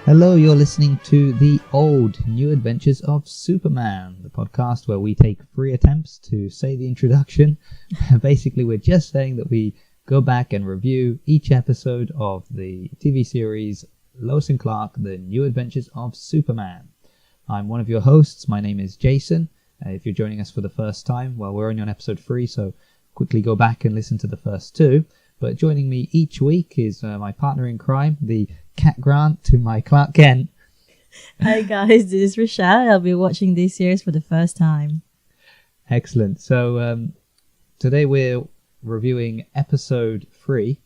Hello, you're listening to The Old New Adventures of Superman, the podcast where we take 3 attempts to say the introduction. Basically, we're just saying that we go back and review each episode of the TV series Lois and Clark, The New Adventures of Superman. I'm one of your hosts. My name is Jason. If you're joining us for the first time, well, we're only on episode 3, so quickly go back and listen to the first 2. But joining me each week is my partner in crime, the Cat Grant to my Clark Kent. Hi guys, this is Rochelle. I'll be watching this series for the first time. Excellent. So today we're reviewing episode 3.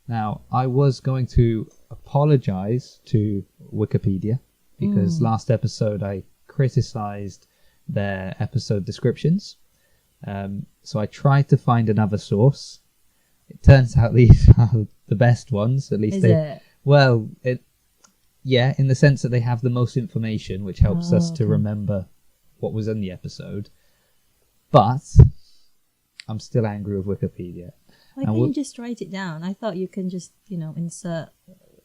Now, I was going to apologize to Wikipedia because last episode I criticized their episode descriptions. So I tried to find another source. It turns out these are the best ones, at least. Well, in the sense that they have the most information, which helps us to remember what was in the episode. But I'm still angry with Wikipedia. Why can't you just write it down? I thought you can just, insert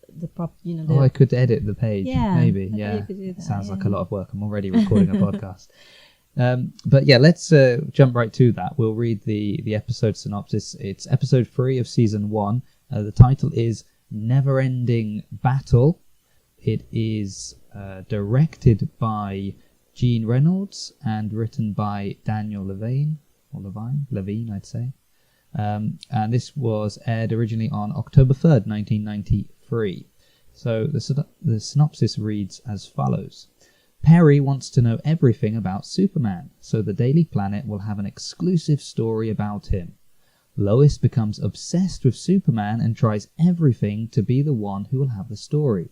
the prop, I could edit the page. Yeah, maybe. You could do that, Sounds like a lot of work. I'm already recording a podcast. But yeah, let's jump right to that. We'll read the episode synopsis. It's episode 3 of season 1. The title is Neverending Battle. It is directed by Gene Reynolds and written by Daniel Levine, I'd say. And this was aired originally on October 3rd, 1993. So the synopsis reads as follows. Perry wants to know everything about Superman, so the Daily Planet will have an exclusive story about him. Lois becomes obsessed with Superman and tries everything to be the one who will have the story.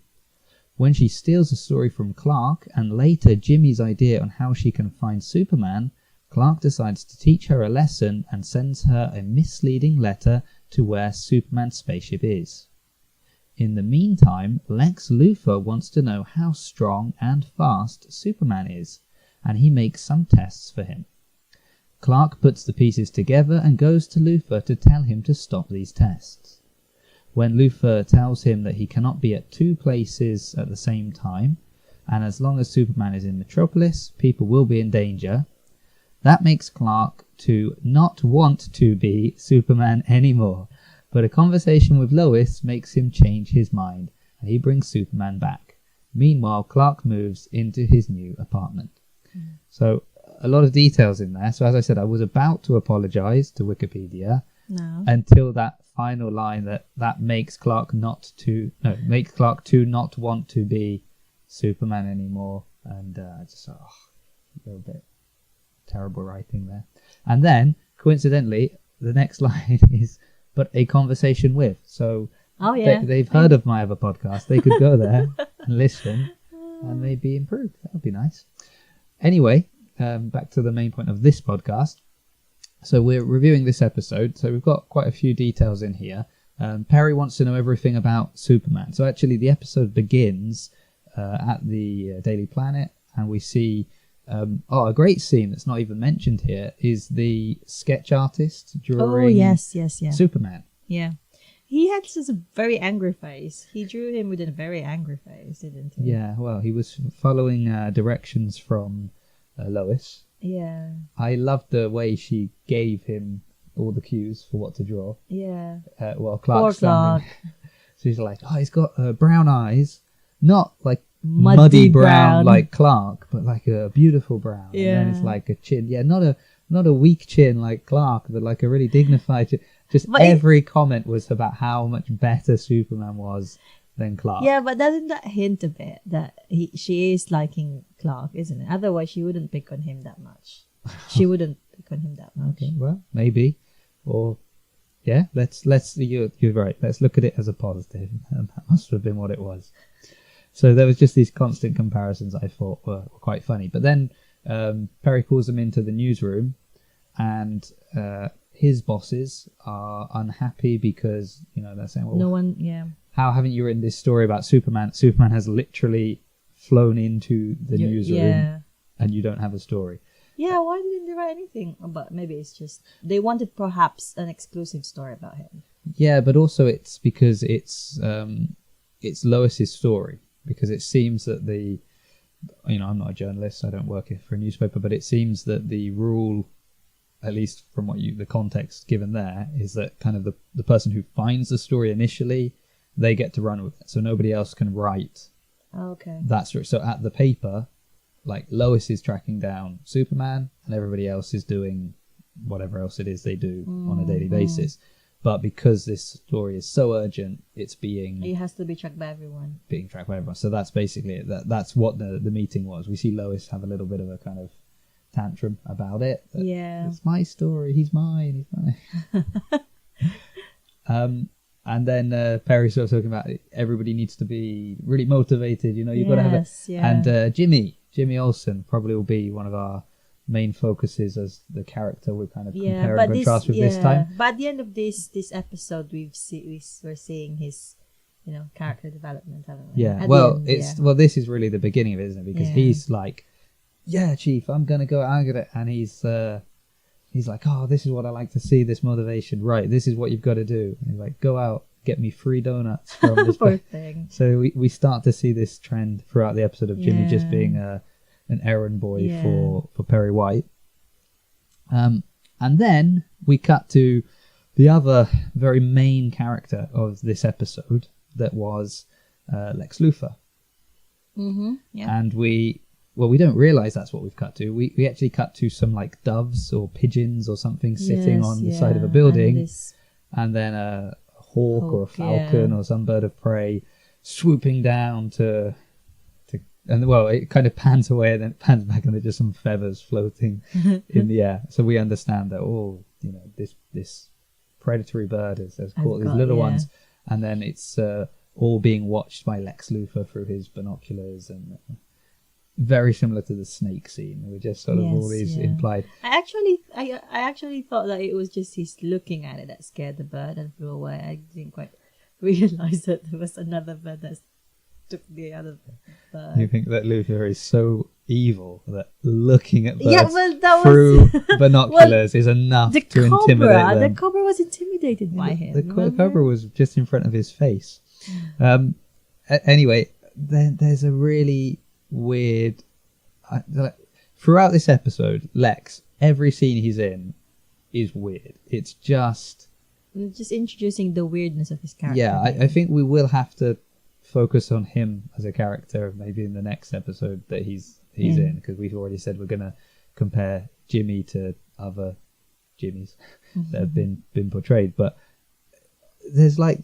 When she steals a story from Clark and later Jimmy's idea on how she can find Superman, Clark decides to teach her a lesson and sends her a misleading letter to where Superman's spaceship is. In the meantime, Lex Luthor wants to know how strong and fast Superman is, and he makes some tests for him. Clark puts the pieces together and goes to Luthor to tell him to stop these tests. When Luthor tells him that he cannot be at 2 places at the same time, and as long as Superman is in Metropolis, people will be in danger, that makes Clark to not want to be Superman anymore. But a conversation with Lois makes him change his mind, and he brings Superman back. Meanwhile, Clark moves into his new apartment. So, a lot of details in there. So, as I said, I was about to apologize to Wikipedia until that final line that makes Clark makes Clark to not want to be Superman anymore. And I just thought, a little bit terrible writing there. And then, coincidentally, the next line is, but a conversation with. So they've heard of my other podcast. They could go there and listen and maybe improve. That would be nice. Anyway, back to the main point of this podcast. So we're reviewing this episode. So we've got quite a few details in here. Perry wants to know everything about Superman. So actually the episode begins at the Daily Planet, and we see a great scene that's not even mentioned here is the sketch artist drawing yes. Superman. Yeah. He had just a very angry face. He drew him with a very angry face, didn't he? Yeah, well, he was following directions from Lois. Yeah. I loved the way she gave him all the cues for what to draw. Yeah. Clark's standing. So he's like, he's got brown eyes, not like muddy brown like Clark, but like a beautiful brown. Yeah. And then it's like a chin. Yeah, not a weak chin like Clark, but like a really dignified chin. Every comment was about how much better Superman was than Clark. Yeah, but doesn't that hint a bit that she is liking Clark, isn't it? Otherwise, she wouldn't pick on him that much. She wouldn't pick on him that much. Okay, well, maybe. Or, yeah, let's you're right. Let's look at it as a positive. That must have been what it was. So there was just these constant comparisons I thought were quite funny. But then Perry calls him into the newsroom, and his bosses are unhappy because, they're saying, well, how haven't you written this story about Superman? Superman has literally flown into the newsroom and you don't have a story. Yeah, why didn't they write anything about? Maybe it's just they wanted perhaps an exclusive story about him. Yeah, but also it's because it's Lois's story. because it seems that I'm not a journalist, I don't work for a newspaper, but it seems that the rule, at least from the context given there, is that kind of the person who finds the story initially, they get to run with it. So nobody else can write that story. So at the paper, like Lois is tracking down Superman and everybody else is doing whatever else it is they do on a daily basis. But because this story is so urgent, it has to be tracked by everyone. Being tracked by everyone. So that's basically it. That's what the meeting was. We see Lois have a little bit of a kind of tantrum about it. Yeah. It's my story. He's mine. And then Perry sort of talking about everybody needs to be really motivated. You've got to have it. Yeah. And Jimmy Olsen probably will be one of our main focuses as the character we kind of compare and contrast with this time. But at the end of this episode, we're seeing his, character development, haven't we? Yeah. Well, this is really the beginning of it, isn't it? Because he's like, "Yeah, Chief, I'm gonna go out and get it," and he's like, "Oh, this is what I like to see. This motivation, right? This is what you've got to do." And he's like, "Go out, get me free donuts from this." Poor thing. So we start to see this trend throughout the episode of Jimmy just being an errand boy for Perry White. And then we cut to the other very main character of this episode, that was Lex Luthor. Mm-hmm. Yeah. And we don't realize that's what we've cut to. We actually cut to some like doves or pigeons or something sitting on the side of a building, and then a hawk or a falcon or some bird of prey swooping down to and it kind of pans away and then it pans back and there's just some feathers floating in the air. So we understand that this predatory bird has caught these little ones, and then it's all being watched by Lex Luthor through his binoculars, and very similar to the snake scene. We're just sort of all these implied. I actually thought that it was just he's looking at it that scared the bird and flew away. I didn't quite realize that there was another bird that took the other bird. You think that Luthor is so evil that looking at birds through binoculars is enough to intimidate them? The cobra was intimidated by him. The cobra was just in front of his face. Anyway, there's a really weird throughout this episode. Lex, every scene he's in is weird. It's just introducing the weirdness of his character. Yeah, I think we will have to focus on him as a character maybe in the next episode that he's in, because we've already said we're going to compare Jimmy to other Jimmys that have been portrayed. But there's like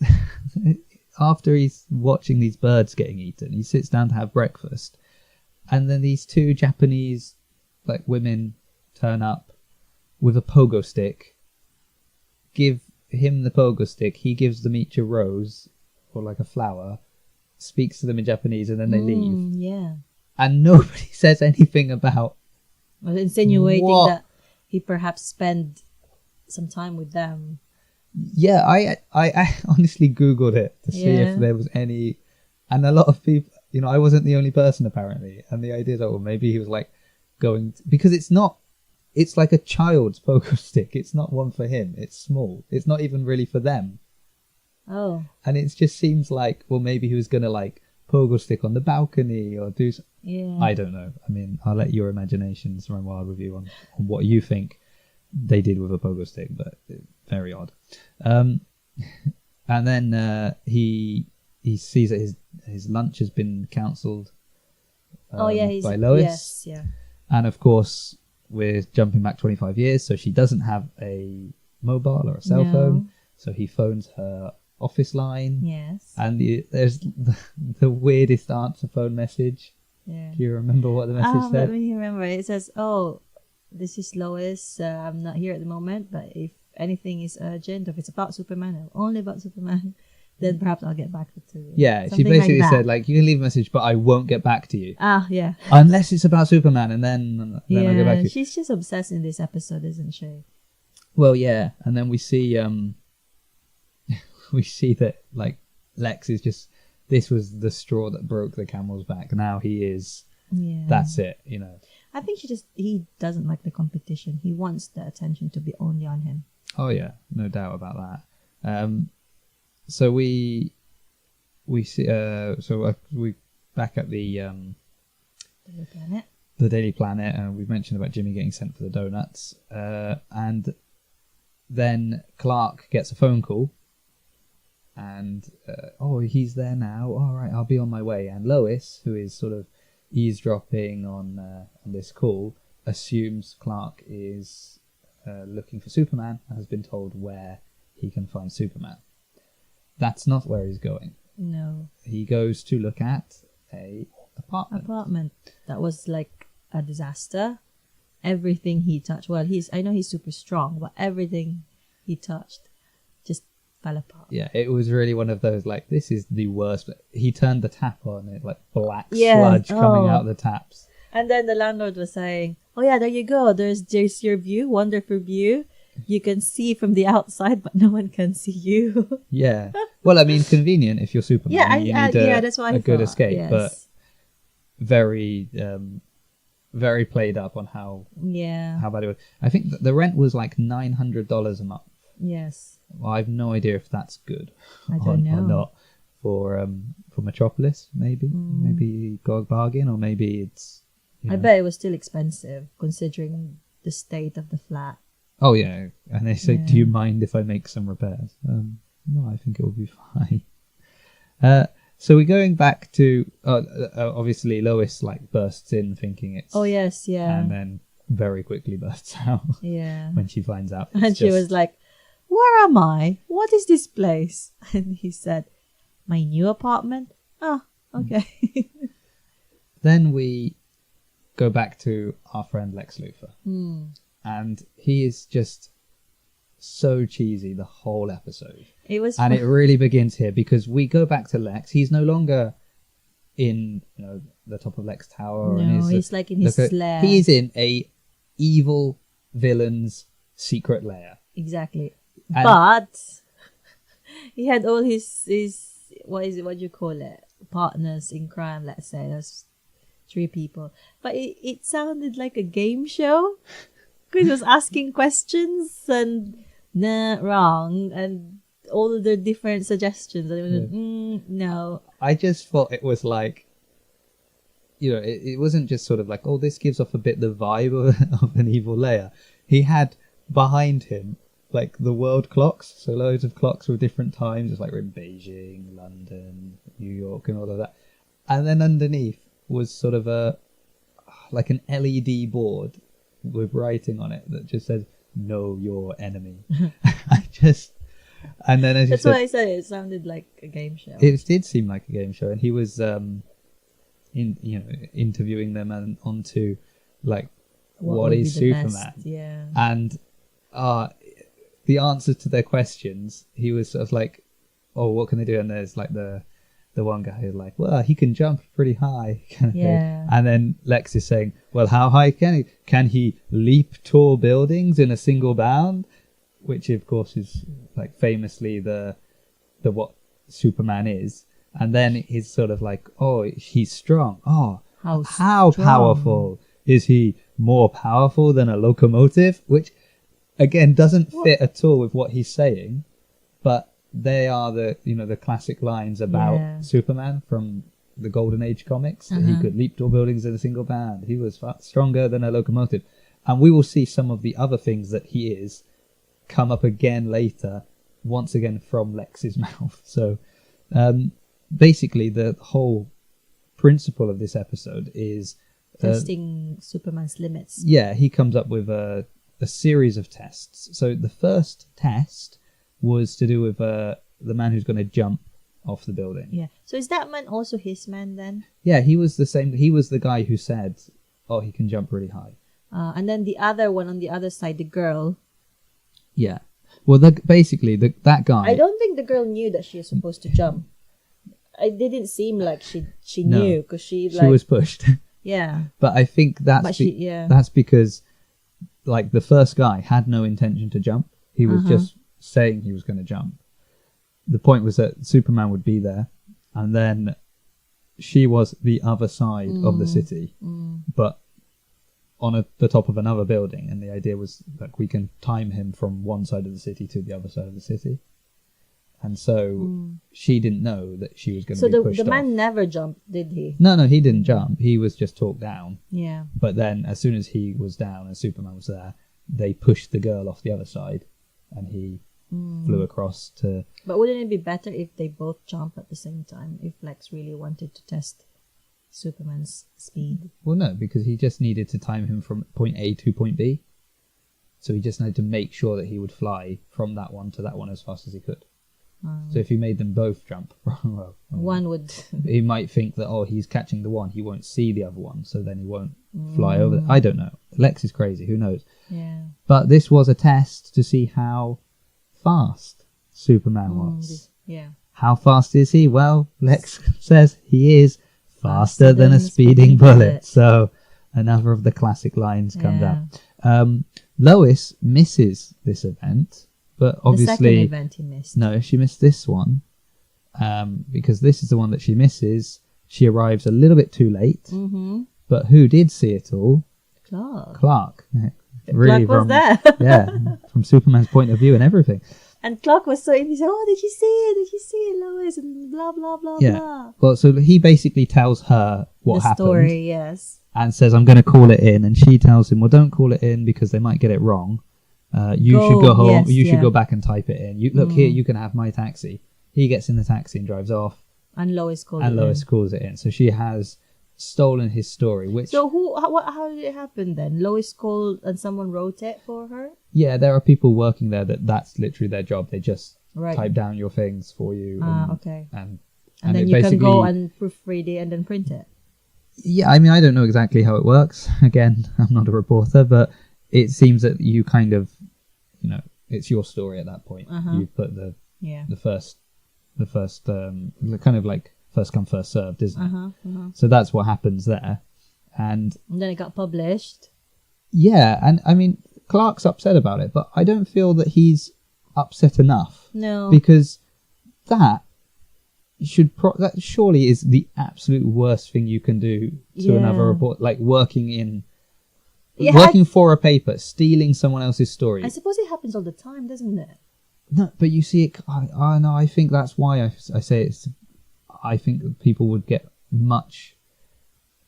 after he's watching these birds getting eaten, he sits down to have breakfast, and then these two Japanese like women turn up with a pogo stick, give him the pogo stick, he gives them each a rose or like a flower, speaks to them in Japanese, and then they leave. Yeah. And nobody says anything about insinuating that he perhaps spent some time with them. Yeah, I honestly Googled it to see if there was any, and a lot of people, I wasn't the only person apparently, and the idea that maybe he was like because it's like a child's pogo stick. It's not one for him. It's small. It's not even really for them. Oh. And it just seems like, maybe he was going to like pogo stick on the balcony or do something. Yeah. I don't know. I mean, I'll let your imaginations run wild with you on what you think they did with a pogo stick, but very odd. And then he sees that his lunch has been cancelled by Lois. Yes, yeah. And of course, we're jumping back 25 years, so she doesn't have a mobile or a cell phone. So he phones her office line. Yes. And there's the weirdest answer phone message. Yeah. Do you remember what the message said? Let me remember. It says, this is Lois. I'm not here at the moment, but if anything is urgent, if it's about Superman, or only about Superman, then perhaps I'll get back to you. Yeah, she basically said, like, you can leave a message, but I won't get back to you. Yeah. Unless it's about Superman, and then I'll get back to you. She's just obsessed in this episode, isn't she? Well, yeah. And then we see that, like, Lex is just, this was the straw that broke the camel's back. Now he is, that's it, I think he doesn't like the competition. He wants the attention to be only on him. Oh, yeah. No doubt about that. So we see, we back at the Daily Planet. the Daily Planet, and we've mentioned about Jimmy getting sent for the donuts, and then Clark gets a phone call, and he's there now. All right, I'll be on my way. And Lois, who is sort of eavesdropping on this call, assumes Clark is looking for Superman and has been told where he can find Superman. That's not where he's going. No. He goes to look at a apartment. That was like a disaster. Everything he touched. Well, I know he's super strong, but everything he touched just fell apart. Yeah, it was really one of those, like, this is the worst. He turned the tap on, it like black sludge coming out the taps. And then the landlord was saying, "Oh yeah, there you go. There's your view, wonderful view. You can see from the outside, but no one can see you." Yeah. Well, I mean, convenient if you're Superman. Yeah, you need that's why a good thought, escape, yes. but very, very played up on how bad it was. I think the rent was like $900 a month. Yes. Well, I have no idea if that's good I don't know. or not for Metropolis. Maybe got a bargain, or maybe it's. I bet it was still expensive considering the state of the flat. Oh yeah, and they say, "Do you mind if I make some repairs?" No, I think it will be fine. So we're going back to obviously Lois like bursts in thinking it's. Oh yes, yeah. And then very quickly bursts out. Yeah. When she finds out. And she was like, "Where am I? What is this place?" And he said, "My new apartment." Oh, okay. Then we go back to our friend Lex Luthor. And he is just so cheesy the whole episode. It was it really begins here because we go back to Lex. He's no longer in the top of Lex Tower. No, he's like in his lair. He's in a evil villain's secret lair. Exactly. But he had all his what do you call it? Partners in crime, let's say. There's 3 people. But it sounded like a game show. Because he was asking questions and wrong and all the different suggestions. And it was no. I just thought it was like, it wasn't just sort of like, oh, this gives off a bit the vibe of an evil layer. He had behind him like the world clocks, so loads of clocks with different times. It's like we're in Beijing, London, New York, and all of that. And then underneath was sort of an LED board with writing on it that just said, "Know your enemy." And then as that's you said, why I said it sounded like a game show. It did seem like a game show, and he was interviewing them and onto like what is Superman, best? Yeah. and the answers to their questions, he was sort of like, "Oh, what can they do?" And there's like the one guy who's like, "Well, he can jump pretty high," kind of thing. And then Lex is saying, "Well, how high can he? Can he leap tall buildings in a single bound?" Which, of course, is like famously the what Superman is. And then he's sort of like, "Oh, he's strong. Oh, how powerful is he? More powerful than a locomotive?" Which, again, doesn't fit at all with what he's saying, but they are the classic lines about Superman from the Golden Age comics, that he could leap tall buildings in a single bound. He was far stronger than a locomotive. And we will see some of the other things that he is come up again later, once again from Lex's mouth. So basically the whole principle of this episode is testing Superman's limits. Yeah, he comes up with a series of tests. So the first test was to do with the man who's going to jump off the building. Yeah. So is that man also his man then? Yeah, he was the same. He was the guy who said, "Oh, he can jump really high." And then the other one on the other side, the girl. Yeah. Well, that guy. I don't think the girl knew that she was supposed to jump. It didn't seem like she knew because she was pushed. Yeah. But I think that's because like the first guy had no intention to jump. He was just saying he was going to jump. The point was that Superman would be there, and then she was the other side of the city, but on the top of another building, and the idea was that we can time him from one side of the city to the other side of the city. And so she didn't know that she was going to So be pushed the off. man never jumped, did he? No, he didn't jump. He was just talked down. Yeah. But then as soon as he was down and Superman was there, they pushed the girl off the other side and he flew across to... But wouldn't it be better if they both jump at the same time, if Lex really wanted to test Superman's speed? Well, no, because he just needed to time him from point A to point B. So he just needed to make sure that he would fly from that one to that one as fast as he could. So if he made them both jump, well, one would... he might think that, he's catching the one, he won't see the other one, so then he won't fly over. I don't know. Lex is crazy, who knows? Yeah. But this was a test to see how fast Superman was. Yeah. How fast is he? Well, Lex says he is faster than a speeding bullet. So another of the classic lines comes out. Lois misses this event, but obviously... The second event he missed. No, she missed this one. Because this is the one that she misses. She arrives a little bit too late. Mm-hmm. But who did see it all? Clark. Really Clark was there. Yeah, from Superman's point of view and everything. And Clark was so in. He said, did you see it? Did you see it, Lois? And blah, blah, blah, blah. Well, so he basically tells her what happened. The story, yes. And says, I'm going to call it in. And she tells him, well, don't call it in because they might get it wrong. You should go home. Yes, you should go back and type it in. Look here, you can have my taxi. He gets in the taxi and drives off. And Lois calls it in. So she has stolen his story. Which So how did it happen then? Lois called and someone wrote it for her? Yeah, there are people working there that's literally their job. They just type down your things for you. Okay. And then you can go and proofread it and then print it. Yeah, I mean, I don't know exactly how it works. Again, I'm not a reporter, but it seems that you kind of, it's your story at that point. You put the first kind of like first come first served, isn't it? So that's what happens there, and then it got published. Yeah, and I mean, Clark's upset about it, but I don't feel that he's upset enough. No, because that that surely is the absolute worst thing you can do to another report, like working for a paper, stealing someone else's story. I suppose it happens all the time, doesn't it? No, but you see it. I think that's why I say it's. I think that people would get much.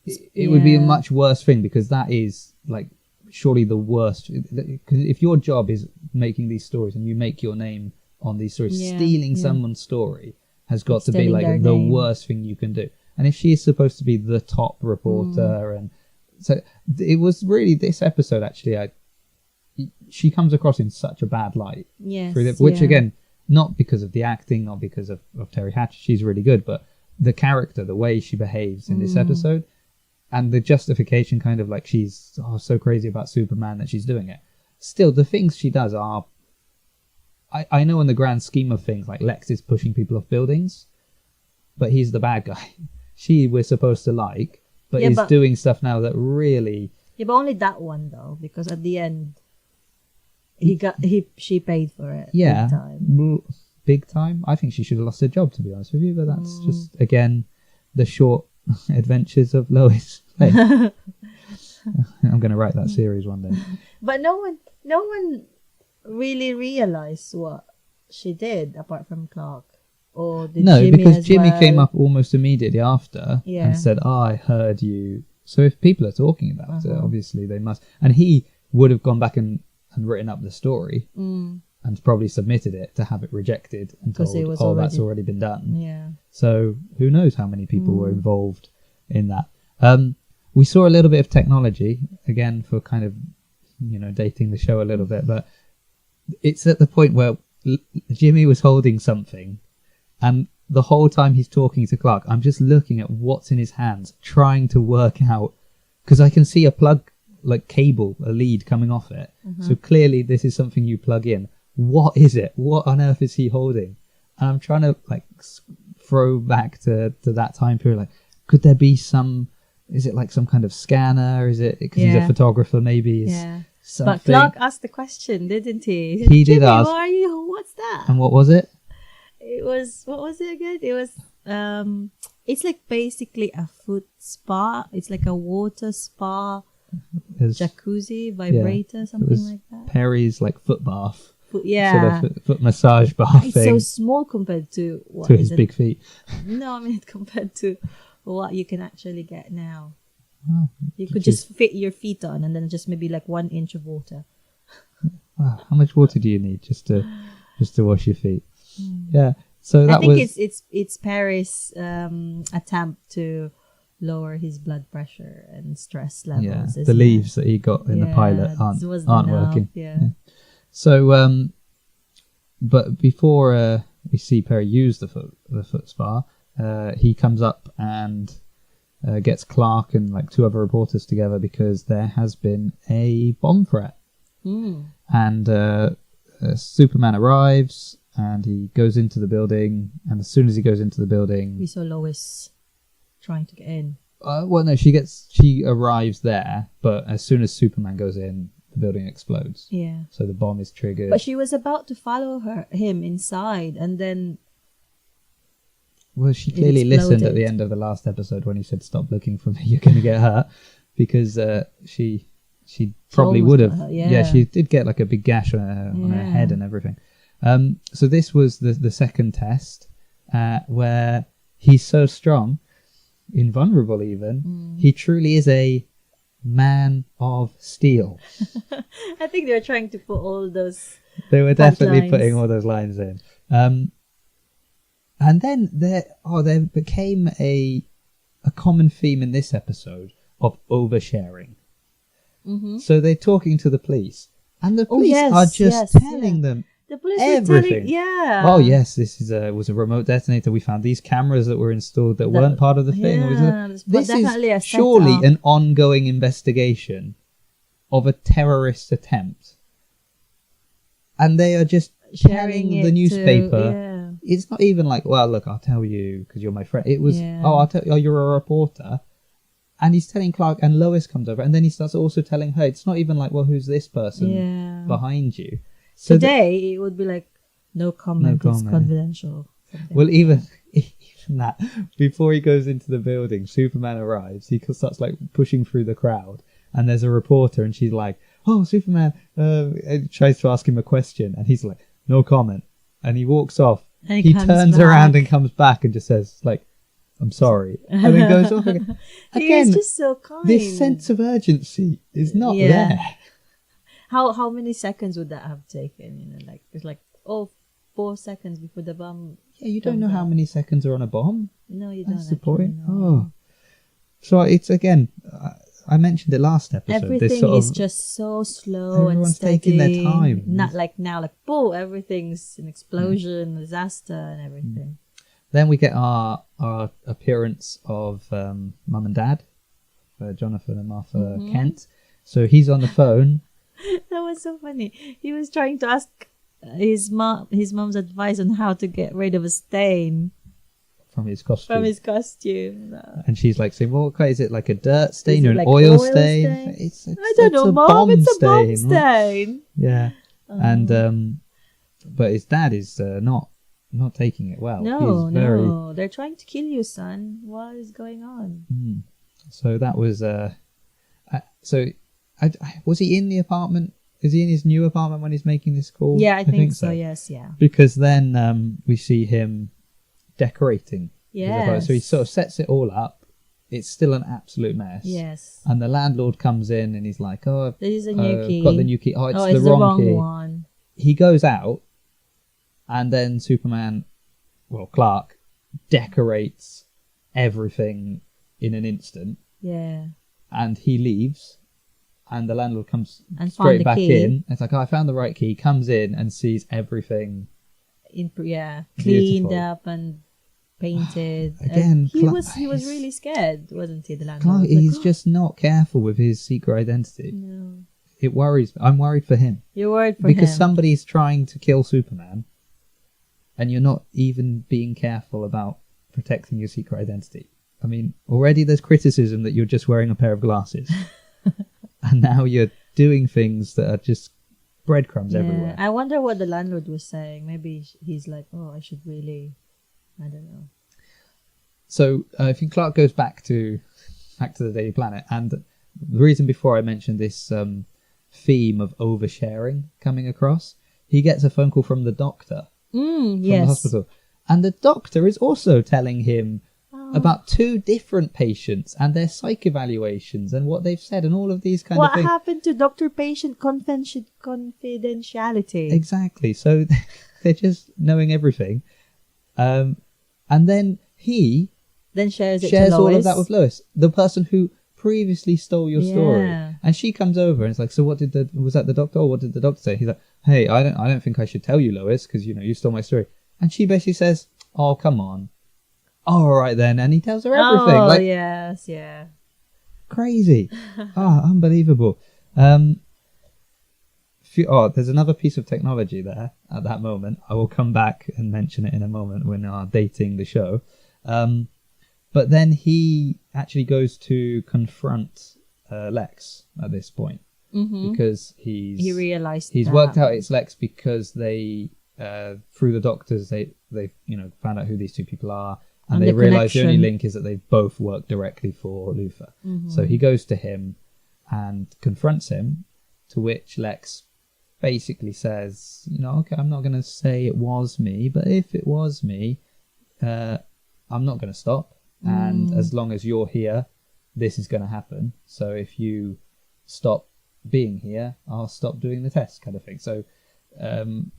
It would be a much worse thing because that is like surely the worst. Because if your job is making these stories and you make your name on these stories, stealing someone's story has got to be like the worst thing you can do. And if she is supposed to be the top reporter, and so it was really this episode actually. She comes across in such a bad light. Yes. Which again, not because of the acting, not because of Terry Hatcher, she's really good, but the character, the way she behaves in this episode, and the justification kind of like she's so crazy about Superman that she's doing it. Still, the things she does are... I know in the grand scheme of things, like Lex is pushing people off buildings, but he's the bad guy. We're supposed to like, but is doing stuff now that really... Yeah, but only that one though, because at the end... She paid for it. Yeah, big time. Big time. I think she should have lost her job, to be honest with you. But that's just again the short adventures of Lois. Hey. I'm going to write that series one day. But no one really realized what she did apart from Clark. Or did Jimmy because Jimmy came up almost immediately after and said, I heard you. So if people are talking about it, obviously they must. And he would have gone back and written up the story and probably submitted it to have it rejected and told, that's already been done. Yeah. So who knows how many people were involved in that. We saw a little bit of technology, again, for kind of, dating the show a little bit, but it's at the point where Jimmy was holding something and the whole time he's talking to Clark, I'm just looking at what's in his hands, trying to work out, because I can see a plug, like cable, a lead coming off it. So clearly this is something you plug in. What is it? What on earth is he holding? And I'm trying to like throw back to that time period. Like, could there be is it like some kind of scanner? Is it because he's a photographer? Maybe. But Clark asked the question, didn't he? He did ask. Why are you? What's that? And what was it? It was, what was it again? It was, it's like basically a foot spa. It's like a water spa. Jacuzzi, vibrator, something like that. Perry's like foot bath. Yeah. sort of foot massage bar It's thing so small compared to what to is his it? big feet. No, I mean compared to what you can actually get now. Oh, You could just fit your feet on, and then just maybe like 1 inch of water. wow, how much water do you need just to wash your feet? Yeah. So that I think was it's Paris' attempt to lower his blood pressure and stress levels. yeah. isn't The it? leaves that he got in the pilot this wasn't aren't enough, working. Yeah. So but before we see Perry use the foot spa, he comes up and gets Clark and like 2 other reporters together because there has been a bomb threat. And Superman arrives and he goes into the building, and as soon as he goes into the building, We saw Lois trying to get in. well, no, she arrives there, but as soon as Superman goes in, the building explodes. Yeah. So the bomb is triggered. But she was about to follow him inside, and then Well, she clearly listened at the end of the last episode when he said, "Stop looking for me, you're going to get hurt," because she probably would have. Yeah. She did get like a big gash on her head and everything. So this was the second test where he's so strong, invulnerable even. He truly is a man of steel. I think they were trying to put all those. They were definitely lines. putting all those lines in. And then there became a common theme in this episode of oversharing. So they're talking to the police, and the police are just telling them the police everything. were telling, Oh yes, this was a remote detonator. We found these cameras that were installed that weren't part of the thing. This definitely is a surely setup. an ongoing investigation of a terrorist attempt, and they are just Sharing telling the it newspaper. It's not even like, well, look, I'll tell you because you're my friend. It was, I'll tell you, you're a reporter. And he's telling Clark, and Lois comes over, and then he starts also telling her. It's not even like, well, who's this person behind you? So Today, it would be like, no comment, it's confidential. Something well, like even that, before he goes into the building, Superman arrives. He starts like pushing through the crowd, and there's a reporter, and she's like, oh, Superman, tries to ask him a question, and he's like, no comment. And he walks off. And he turns around and comes back and just says, like, I'm sorry. And then goes off again. He's just so kind. This sense of urgency is not there. How many seconds would that have taken? You know, like it's like 4 seconds before the bomb. Yeah, you don't know how many seconds are on a bomb. No, you don't. That's the point. Know. Oh, so it's again. I mentioned it last episode. Everything is just so slow and steady. Everyone's taking their time. Not like now, like boom, everything's an explosion, disaster, and everything. Then we get our appearance of Mum and Dad, Jonathan and Martha Kent. So he's on the phone. That was so funny. He was trying to ask his mom's advice on how to get rid of a stain from his costume. No. And she's like saying, well, okay, is it like a dirt stain or an like oil stain? It's I don't know, Mom. It's a bomb stain. Yeah. And but his dad is not taking it well. No. They're trying to kill you, son. What is going on? So that was was he in the apartment? Is he in his new apartment when he's making this call? Yeah, I think so. Yes, yeah. Because then we see him decorating. Yes. So he sort of sets it all up. It's still an absolute mess. Yes. And the landlord comes in and he's like, "Oh, this is a new key. Got the new key. Oh, it's the wrong key. One." He goes out, and then Clark decorates everything in an instant. Yeah. And he leaves, and the landlord comes and straight back in. It's like, oh, I found the right key. Comes in and sees everything. Cleaned up and painted. Again, he was really scared, wasn't he? The landlord. Clark, he's just not careful with his secret identity. No. It worries me. I'm worried for him. You're worried for him because somebody's trying to kill Superman, and you're not even being careful about protecting your secret identity. I mean, already there's criticism that you're just wearing a pair of glasses, and now you're doing things that are just breadcrumbs everywhere. I wonder what the landlord was saying. Maybe he's like, oh, I should really, I don't know. So I think Clark goes back to the Daily Planet, and the reason before I mentioned this theme of oversharing coming across he gets a phone call from the doctor from the Yes. hospital. And the doctor is also telling him about 2 different patients and their psych evaluations and what they've said and all of these kind of What things. happened to doctor-patient confidentiality? Exactly. So they're just knowing everything. And then he Then shares it shares to all Lois. of that with Lois, the person who previously stole your story. Yeah. And she comes over and it's like, so was that the doctor, or what did the doctor say? He's like, hey, I don't think I should tell you, Lois, because you stole my story. And she basically says, oh, come on. All right then. And he tells her everything. Oh, like, yes, yeah. crazy. Unbelievable. There's another piece of technology there at that moment. I will come back and mention it in a moment when we are dating the show. But then he actually goes to confront Lex at this point because He realized he's that. worked out it's Lex because they through the doctors they found out who these 2 people are, and they the realize the only connection. link is that they both work directly for Luther. So he goes to him and confronts him, to which Lex basically says, okay, I'm not going to say it was me, but if it was me, I'm not going to stop. And as long as you're here, this is going to happen. So if you stop being here, I'll stop doing the test, kind of thing. So, and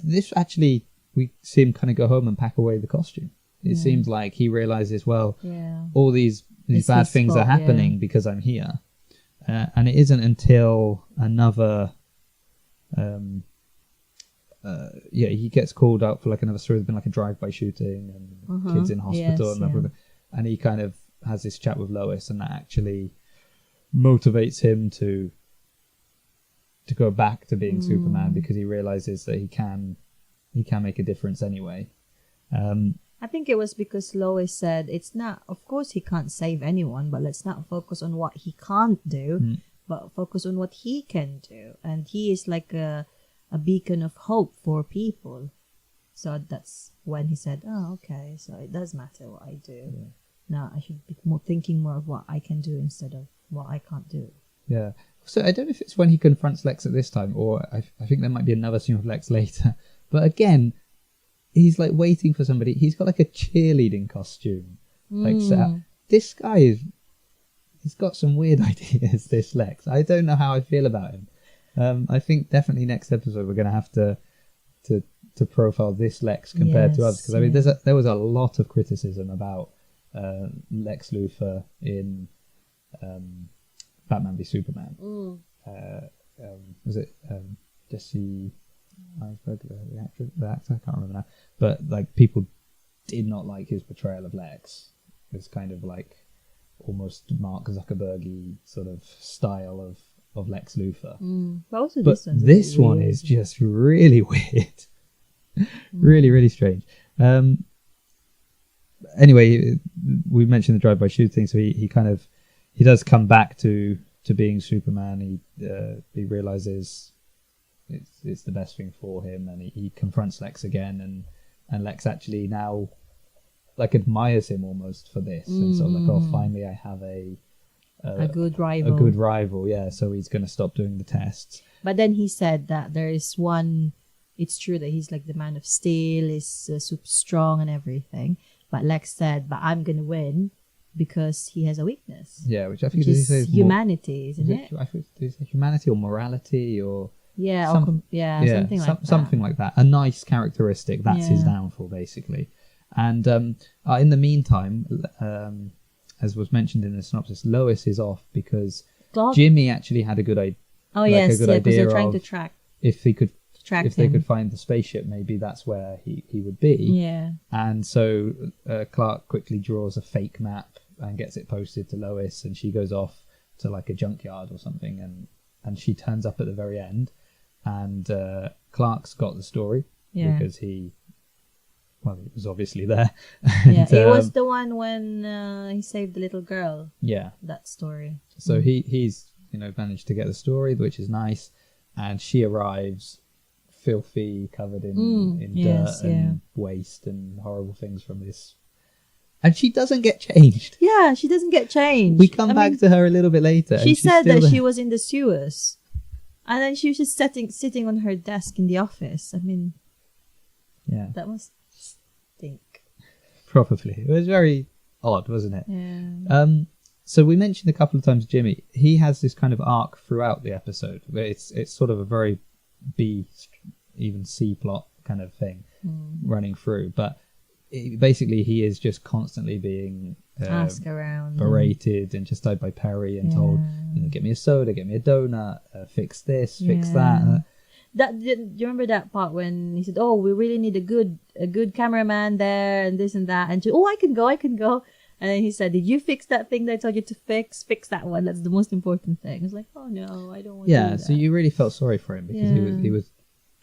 this actually, we see him kind of go home and pack away the costume. It seems like he realizes, well, all these It's bad his things fault, are happening because I'm here. And it isn't until another... he gets called out for like another story. There's been like a drive-by shooting and kids in hospital, Yes, and he kind of has this chat with Lois, and that actually motivates him to go back to being Superman, because he realizes that he can make a difference anyway. I think it was because Lois said, it's not, of course he can't save anyone, but let's not focus on what he can't do, but focus on what he can do. And he is like a beacon of hope for people. So that's when he said, oh, okay, so it does matter what I do. Yeah. Now I should be thinking more of what I can do instead of what I can't do. Yeah. So I don't know if it's when he confronts Lex at this time, or I think there might be another scene with Lex later. But again, he's like waiting for somebody. He's got like a cheerleading costume. Like set up. This guy he's got some weird ideas, this Lex. I don't know how I feel about him. I think definitely next episode we're going to have to profile this Lex compared to others, because I mean there was a lot of criticism about Lex Luthor in Batman v Superman. Was it Jesse Eisenberg, the actor? I can't remember now. But like, people did not like his portrayal of Lex. It was kind of like almost Mark Zuckerberg-y sort of style of Lex Luthor. But this one is just really weird. Really, really strange. Anyway, we mentioned the drive-by shooting, so he does come back to being Superman. He realizes it's the best thing for him, and he confronts Lex again, and Lex actually now like admires him almost for this, and sort of like, oh, finally I have a good rival. A good rival, yeah. So he's going to stop doing the tests. But then he said that there is one. It's true that he's like the man of steel, is super strong and everything. But Lex said, "But I'm going to win because he has a weakness." Yeah, which I think is humanity, isn't it? I think it's humanity or morality or something like that. Something like that. A nice characteristic. That's his downfall, basically. And in the meantime, as was mentioned in the synopsis, Lois is off because Jimmy actually had a good idea. Oh, yes, because they're trying to track. If he could. If they could find the spaceship, maybe that's where he would be. Yeah. And so Clark quickly draws a fake map and gets it posted to Lois, and she goes off to like a junkyard or something, and she turns up at the very end, and Clark's got the story because he was obviously there. Yeah, it was the one when he saved the little girl. Yeah. That story. So he's managed to get the story, which is nice, and she arrives filthy, covered in dirt and waste and horrible things from this, and she doesn't get changed. Yeah, she doesn't get changed. We come back to her a little bit later. She said that she was in the sewers. And then she was just sitting on her desk in the office. I mean, Yeah. that must stink. Probably. It was very odd, wasn't it? Yeah. So we mentioned a couple of times Jimmy. He has this kind of arc throughout the episode where it's sort of a very B, even C plot kind of thing running through. But basically he is just constantly being asked around, berated and just told by Perry and told, get me a soda, get me a donut, fix this, fix that. Do you remember that part when he said, "Oh, we really need a good cameraman there and this and that," and I can go. And then he said, "Did you fix that thing that I told you to fix? Fix that one. That's the most important thing." It's like, "Oh no, I don't want to do that." So you really felt sorry for him because he was,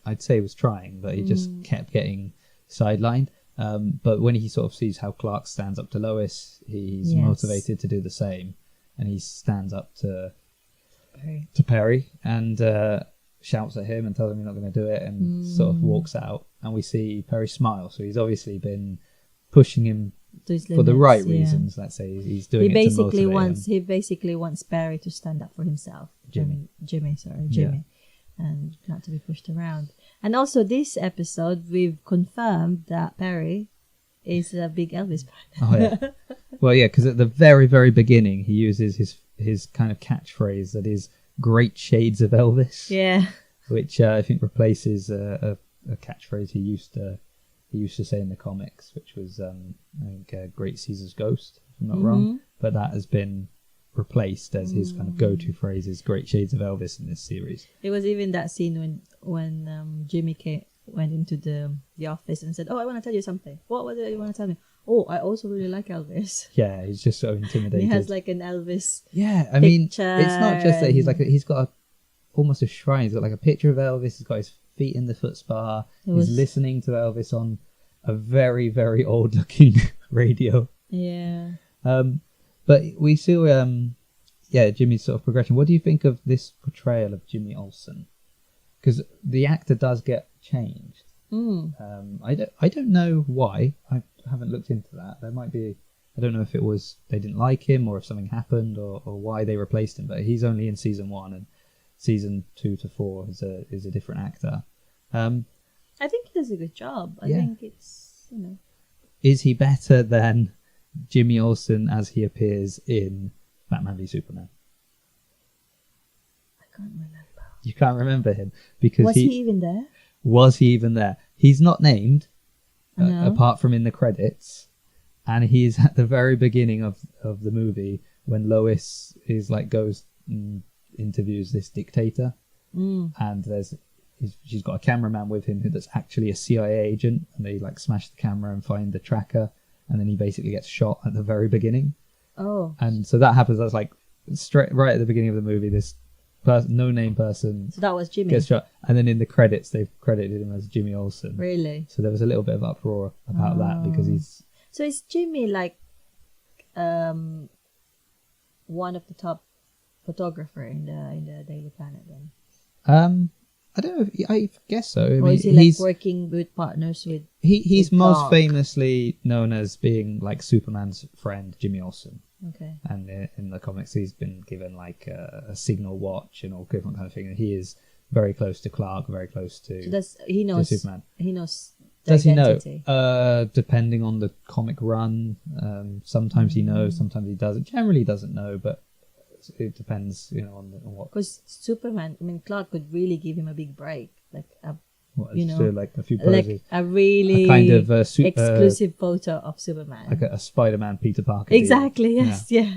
I'd say he was trying, but he just kept getting sidelined. But when he sort of sees how Clark stands up to Lois, he's motivated to do the same, and he stands up to Perry and shouts at him and tells him he's not going to do it, and sort of walks out. And we see Perry smile, so he's obviously been pushing him for the right reasons. Let's say he's doing it to motivate him. He basically wants Perry to stand up for himself. Jimmy, and not to be pushed around. And also this episode, we've confirmed that Perry is a big Elvis fan. Oh yeah. Well, yeah, because at the very, very beginning, he uses his kind of catchphrase that is "Great shades of Elvis." Yeah. Which I think replaces a catchphrase he used to say in the comics, which was I think "Great Caesar's Ghost," if I'm not wrong. But that has been replaced as his kind of go-to phrase is "Great shades of Elvis" in this series. It was even that scene when Jimmy went into the office and said, "Oh, I want to tell you something." "What do you want to tell me?" "Oh, I also really like Elvis." Yeah, he's just so intimidated. He has like an Elvis. Yeah, I mean, it's not just that he's got almost a shrine. He's got like a picture of Elvis. He's got his feet in the foot spa. He's listening to Elvis on a very, very old-looking radio. Yeah. But we see, Jimmy's sort of progression. What do you think of this portrayal of Jimmy Olsen? Because the actor does get changed. I don't know why. I haven't looked into that. There might be. I don't know if it was they didn't like him or if something happened or why they replaced him. But he's only in season 1, and season 2 to 4 is a different actor. I think he does a good job. I think it's Is he better than Jimmy Olsen as he appears in Batman v Superman? I can't remember. You can't remember him because was he even there? Was he even there? He's not named apart from in the credits, and he's at the very beginning of the movie when Lois is like goes and interviews this dictator, and she's got a cameraman with him that's actually a CIA agent, and they like smash the camera and find the tracker, and then he basically gets shot at the very beginning. Oh. And so that happens. That's like straight right at the beginning of the movie. This no-name person. So that was Jimmy. Gets shot, and then in the credits they've credited him as Jimmy Olsen. Really? So there was a little bit of uproar about that because he's. So is Jimmy like, one of the top photographer in the Daily Planet then? I don't know. I guess so. Or is he like working with partners with? He's most famously known as being like Superman's friend, Jimmy Olsen. Okay. And in the comics, he's been given like a signal watch and all different kind of thing. And he is very close to Clark, very close to. So he knows Superman. He knows. Does identity. He know? Depending on the comic run, sometimes he knows, sometimes he doesn't. Generally, doesn't know, but it depends, on what. Because Superman, Clark could really give him a big break, like like a few poses, like a really kind of exclusive photo of Superman, like a Spider-Man Peter Parker. Exactly. Deal. Yes. Yeah.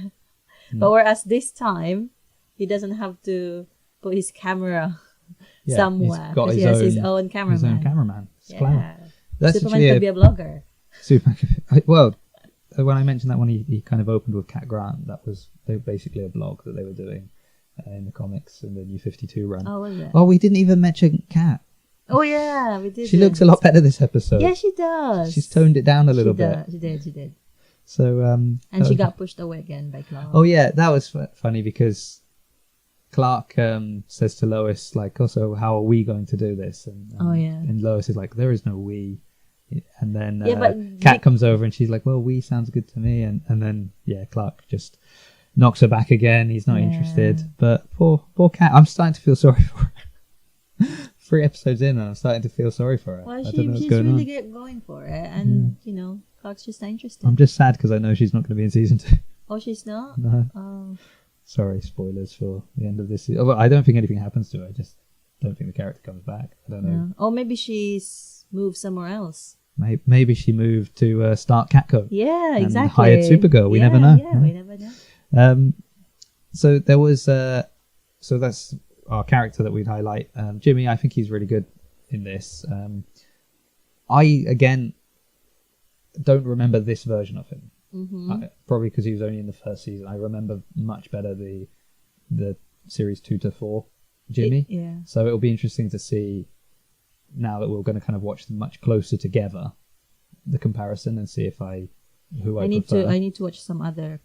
But whereas this time, he doesn't have to put his camera somewhere because he has his own cameraman. His own cameraman. It's clever. Superman could be a blogger. Superman. Well, when I mentioned that one, he kind of opened with Cat Grant. That was basically a blog that they were doing in the comics in the New 52 run. Oh, was it? Oh, we didn't even mention Cat. Oh yeah, we did. She looks a lot better this episode. Yeah, she does. She's toned it down a little bit. She did. So and she got pushed away again by Clark. Oh yeah, that was funny because Clark says to Lois like, "Oh, so how are we going to do this?" And Lois is like, "There is no we." And then Kat comes over and she's like, "Well, we sounds good to me." And then Clark just knocks her back again. He's not Yeah. interested. But poor Cat. I'm starting to feel sorry for her. 3 episodes in, and I'm starting to feel sorry for her. Well, I don't know what's she's going really on. going for it, and Clark's just not interested. I'm just sad because I know she's not going to be in season 2. Oh, she's not. No. Oh, Sorry, spoilers for the end of this season. Well, I don't think anything happens to her. I just don't think the character comes back. I don't know. no. Oh, maybe she's moved somewhere else. Maybe she moved to start Catco. Yeah, and exactly. hired Supergirl. We never know. Yeah, we never know. So there was. So that's our character that we'd highlight. Jimmy, I think he's really good in this. I again don't remember this version of him. Probably because he was only in the first season. I remember much better the series 2 to 4 Jimmy. Yeah. So it'll be interesting to see now that we're going to kind of watch them much closer together, the comparison, and see if I prefer. I need to watch some other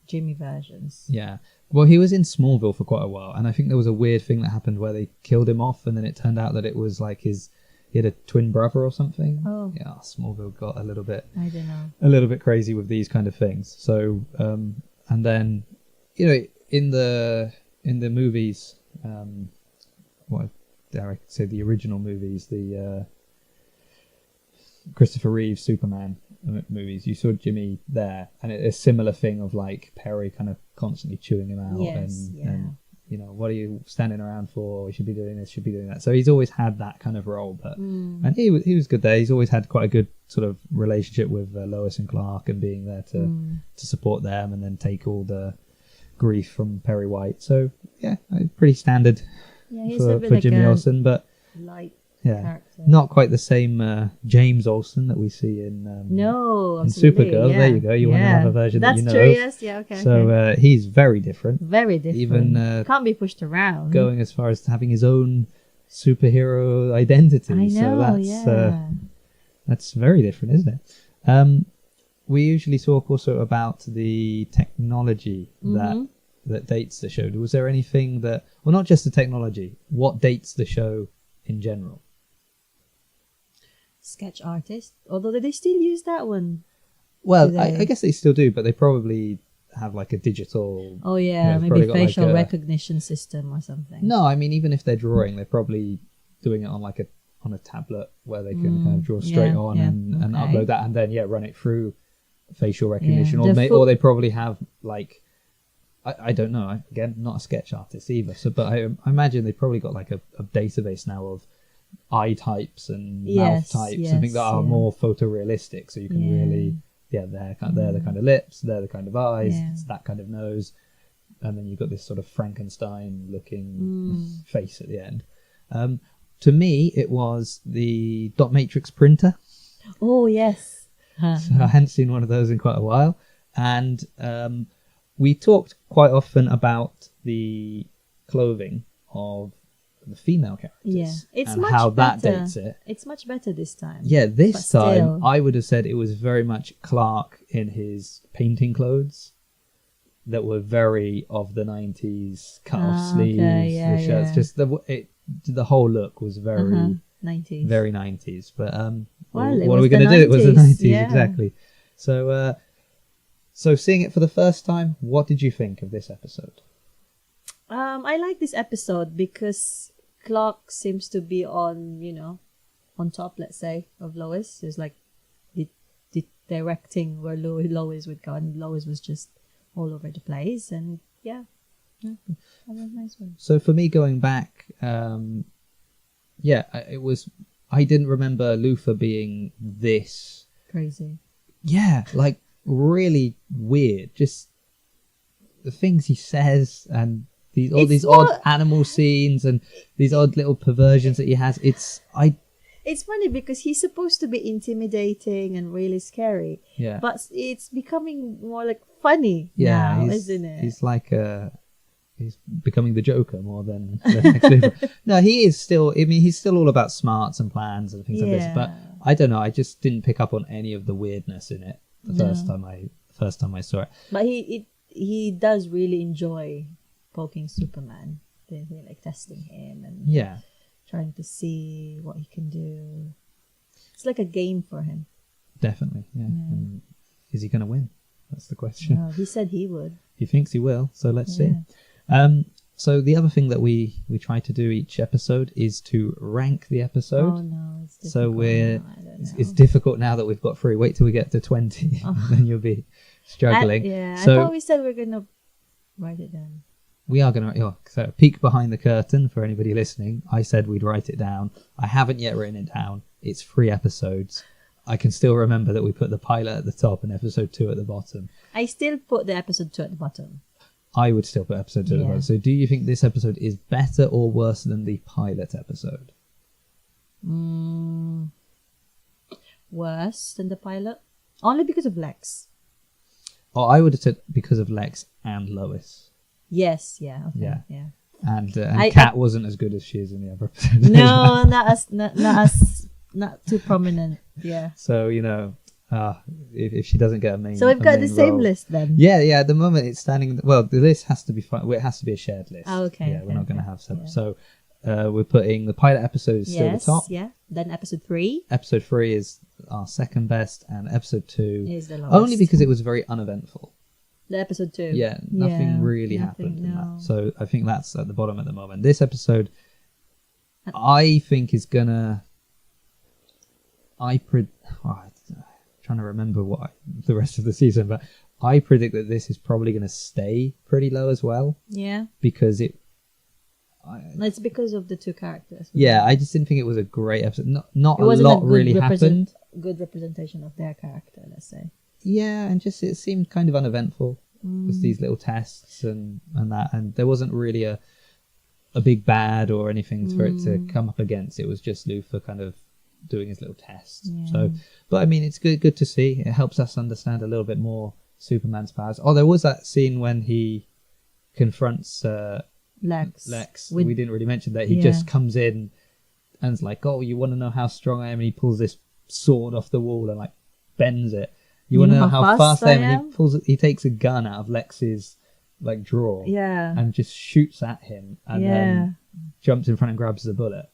Jimmy versions. Yeah. Well, he was in Smallville for quite a while, and I think there was a weird thing that happened where they killed him off, and then it turned out that it was like he had a twin brother or something. Oh. Yeah, Smallville got a little bit crazy with these kind of things. So, and then, in the movies, what dare I say, the original movies, the Christopher Reeve Superman movies, you saw Jimmy there, and a similar thing of like Perry kind of constantly chewing him out, and what are you standing around for? We should be doing this, should be doing that. So he's always had that kind of role, but and he was good there. He's always had quite a good sort of relationship with Lois and Clark, and being there to support them, and then take all the grief from Perry White. So yeah, pretty standard for like Jimmy Olsen, but light yeah, character. not quite the same James Olsen that we see in Supergirl. Yeah. There you go. You want another version That's that you know true. of. Yes, yeah, okay. So he's very different. Very different. Even can't be pushed around. Going as far as having his own superhero identity. I know. So that's very different, isn't it? We usually talk also about the technology that dates the show. Was there anything that, well, not just the technology, what dates the show in general? Sketch artist, although they still use that one. Well, I guess they still do, but they probably have like a digital. Oh yeah, maybe facial recognition system or something. No, I mean, even if they're drawing, they're probably doing it on a tablet where they can kind of draw straight on and upload that, and then run it through facial recognition, or they probably have like. I don't know. Again, not a sketch artist either. So, but I imagine they've probably got like a database now of eye types and mouth types and things that are more photorealistic, so you can really they're the kind of lips, they're the kind of eyes, it's that kind of nose, and then you've got this sort of Frankenstein looking face at the end. To me, it was the dot matrix printer. Oh yes. So I hadn't seen one of those in quite a while, and we talked quite often about the clothing of the female characters, it's and much how better. that dates it. It's much better this time. Yeah, this But time still. I would have said it was very much Clark in his painting clothes that were very of the 90s, cut off sleeves, the shirts. Just the whole look was very 90s. very 90s. But Well, what are we going to do? It was the 90s, exactly. So so seeing it for the first time, what did you think of this episode? I like this episode because Clark seems to be on top, let's say, of Lois. There's like the directing where Lois would go, and Lois was just all over the place. And that was a nice one. So for me, going back, it was. I didn't remember Luther being this crazy. Yeah, like really weird. Just the things he says and these odd animal scenes and these odd little perversions that he has. It's funny because he's supposed to be intimidating and really scary. Yeah. But it's becoming more like funny now, isn't it? He's like he's becoming the Joker more than the next Luther. No, he is still. I mean, he's still all about smarts and plans and things like this. But I don't know. I just didn't pick up on any of the weirdness in it the first time I saw it. But he does really enjoy poking Superman. They're like testing him and trying to see what he can do. It's like a game for him. Definitely, yeah. And is he going to win? That's the question. No, he said he would. He thinks he will, so let's Yeah. see. So the other thing that we try to do each episode is to rank the episode. Oh no, it's difficult. So I don't know. it's difficult now that we've got 3. Wait till we get to 20, and then you'll be struggling. I So thought we said we are gonna write it down. we are going to so peek behind the curtain for anybody listening. I said we'd write it down. I haven't yet written it down. It's 3 episodes. I can still remember that we put the pilot at the top and episode 2 at the bottom. I still put the episode 2 at the bottom. I would still put episode 2 at the bottom. So do you think this episode is better or worse than the pilot episode? Worse than the pilot? Only because of Lex. Oh, I would have said because of Lex and Lois. Yes, yeah. Okay, Yeah. And I- Kat wasn't as good as she is in the other episode. No, not too prominent. Yeah. So, if she doesn't get a main So we've got the same role. list then. Yeah, at the moment it's standing. Well, the list has to be fine. Well, it has to be a shared list. Oh, okay. Yeah, we're not going to have separate. Yeah. So we're putting the pilot episode is still the top. Yeah. Then episode 3 Episode 3 is our second best, and episode 2 is the lowest. only because it was very uneventful. The episode 2. Yeah, nothing really happened in that. So I think that's at the bottom at the moment. This episode, I think, is gonna. I'm trying to remember the rest of the season, but I predict that this is probably going to stay pretty low as well. Yeah. Because It's because of the 2 characters. Yeah, I just didn't think it was a great episode. Not It a wasn't lot good really happened. Good representation of their character, let's say. Yeah, and just it seemed kind of uneventful with these little tests and that, and there wasn't really a big bad or anything for it to come up against. It was just Luthor kind of doing his little tests. Yeah. So, but I mean, it's good to see. It helps us understand a little bit more Superman's powers. Oh, there was that scene when he confronts Lex. We didn't really mention that. He just comes in and's like, "Oh, you want to know how strong I am?" And he pulls this sword off the wall and like bends it. You want to know how fast I am? And he takes a gun out of Lex's like drawer, and just shoots at him, and then jumps in front and grabs the bullet.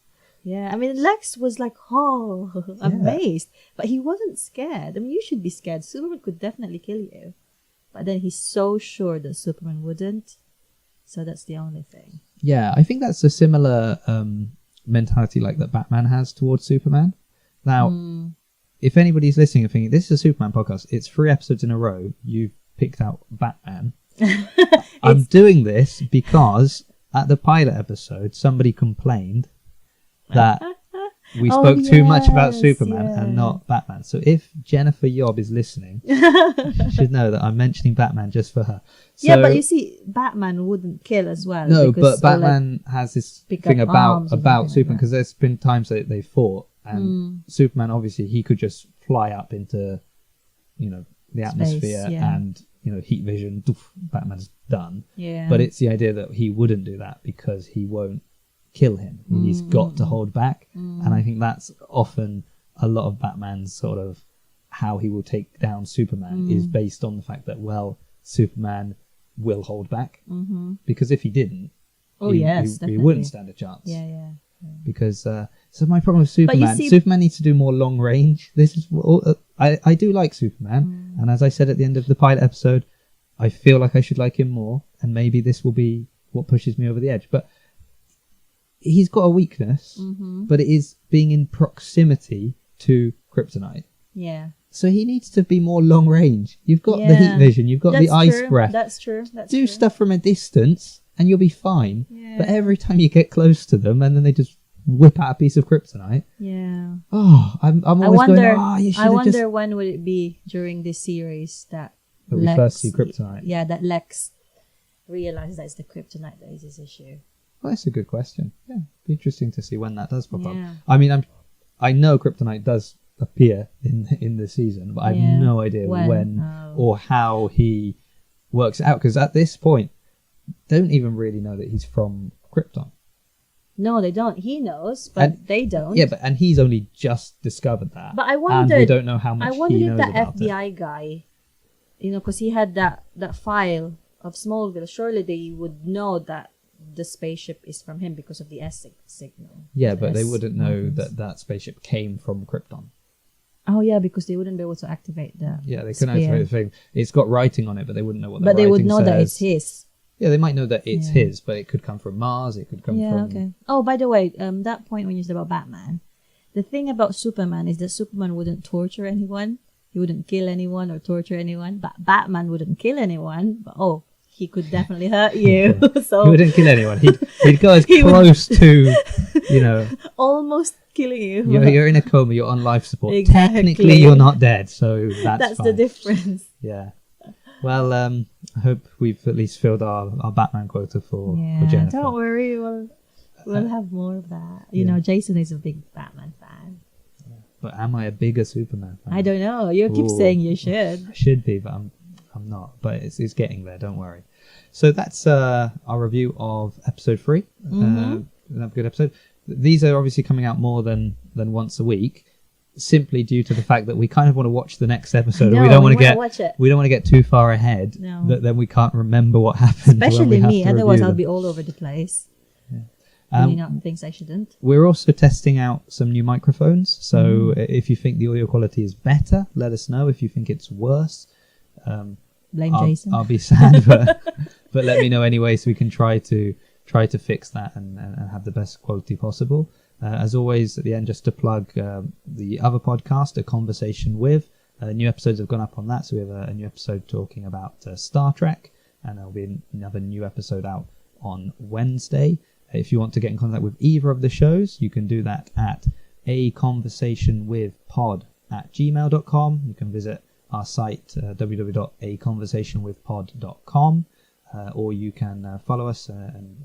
Yeah, I mean, Lex was like, amazed, but he wasn't scared. I mean, you should be scared. Superman could definitely kill you, but then he's so sure that Superman wouldn't. So that's the only thing. Yeah, I think that's a similar mentality like that Batman has towards Superman. Now, if anybody's listening and thinking, this is a Superman podcast, it's 3 episodes in a row, you've picked out Batman. I'm doing this because at the pilot episode, somebody complained that we spoke too much about Superman and not Batman. So if Jennifer Yob is listening, she should know that I'm mentioning Batman just for her. So, yeah, but you see, Batman wouldn't kill as well. No, but Batman has this thing about Superman, because like there's been times that they fought, and Superman, obviously, he could just fly up into, the atmosphere and, heat vision, doof, Batman's done. Yeah. But it's the idea that he wouldn't do that because he won't kill him. He's got to hold back. And I think that's often a lot of Batman's sort of how he will take down Superman is based on the fact that, well, Superman will hold back. Because if he didn't, he wouldn't stand a chance. Yeah. Because so my problem with Superman, Superman needs to do more long range. This is I do like Superman, and as I said at the end of the pilot episode, I feel like I should like him more, and maybe this will be what pushes me over the edge. But he's got a weakness, but it is being in proximity to kryptonite. Yeah. So he needs to be more long range. You've got the heat vision, you've got the ice breath. That's true. Do stuff from a distance and you'll be fine. Yeah. But every time you get close to them and then they just whip out a piece of kryptonite. Yeah. Oh, I'm always going, you should have just... I wonder when would it be during this series that we first see kryptonite. Yeah, that Lex realizes that it's the kryptonite that is his issue. Well, that's a good question. Yeah, be interesting to see when that does pop up. Yeah. I mean, I know kryptonite does appear in the season, but I have no idea when or how he works it out, because at this point they don't even really know that he's from Krypton. No, they don't. He knows, but they don't. Yeah, and he's only just discovered that. But I wondered, and we don't know how much I wondered he knows if about the FBI guy, because he had that file of Smallville, surely they would know that the spaceship is from him because of the S signal. Yeah, but they wouldn't know that spaceship came from Krypton. Oh yeah, because they wouldn't be able to activate the Yeah, they couldn't spear. activate the thing. It's got writing on it, but they wouldn't know what. But the they would writing know that says. it's his. Yeah, they might know that it's Yeah. his, but it could come from Mars. It could come Yeah, from. okay. Oh, by the way, that point when you said about Batman, the thing about Superman is that Superman wouldn't torture anyone. He wouldn't kill anyone or torture anyone. But Batman wouldn't kill anyone. But he could definitely hurt you. So He wouldn't kill anyone. He'd go as He would- close to, you know, almost killing you. you're in a coma, you're on life support. Exactly. Technically, you're not dead, so that's the fine. difference. Yeah. Well, I hope we've at least filled our Batman quota for Jennifer. Don't worry. We'll have more of that. You know, Jason is a big Batman fan. But am I a bigger Superman fan? I don't know. You keep Ooh. saying you should. I should be, but I'm not. But it's getting there. Don't worry. So that's our review of episode 3. Another good episode. These are obviously coming out more than once a week, simply due to the fact that we kind of want to watch the next episode. And we don't want to watch it. we don't want to get too far ahead. No. That then we can't remember what happened. when we Especially have me. to Otherwise, review I'll them. be all over the place. Bringing up things I shouldn't. We're also testing out some new microphones. So if you think the audio quality is better, let us know. If you think it's worse, Blame Jason. I'll be sad, but let me know anyway, so we can try to fix that and have the best quality possible. As always, at the end, just to plug the other podcast, A Conversation With. New episodes have gone up on that, so we have a new episode talking about Star Trek, and there'll be another new episode out on Wednesday. If you want to get in contact with either of the shows, you can do that at aconversationwithpod@gmail.com. You can visit our site, www.aconversationwithpod.com, or you can follow us on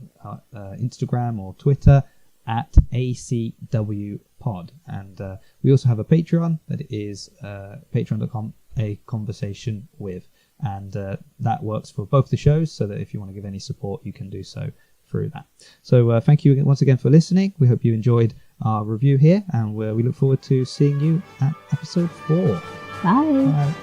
Instagram or Twitter at ACW Pod. And we also have a Patreon that is patreon.com aconversationwith. And that works for both the shows, so that if you want to give any support, you can do so through that. So thank you once again for listening. We hope you enjoyed our review here, and we look forward to seeing you at episode 4. Bye. Bye.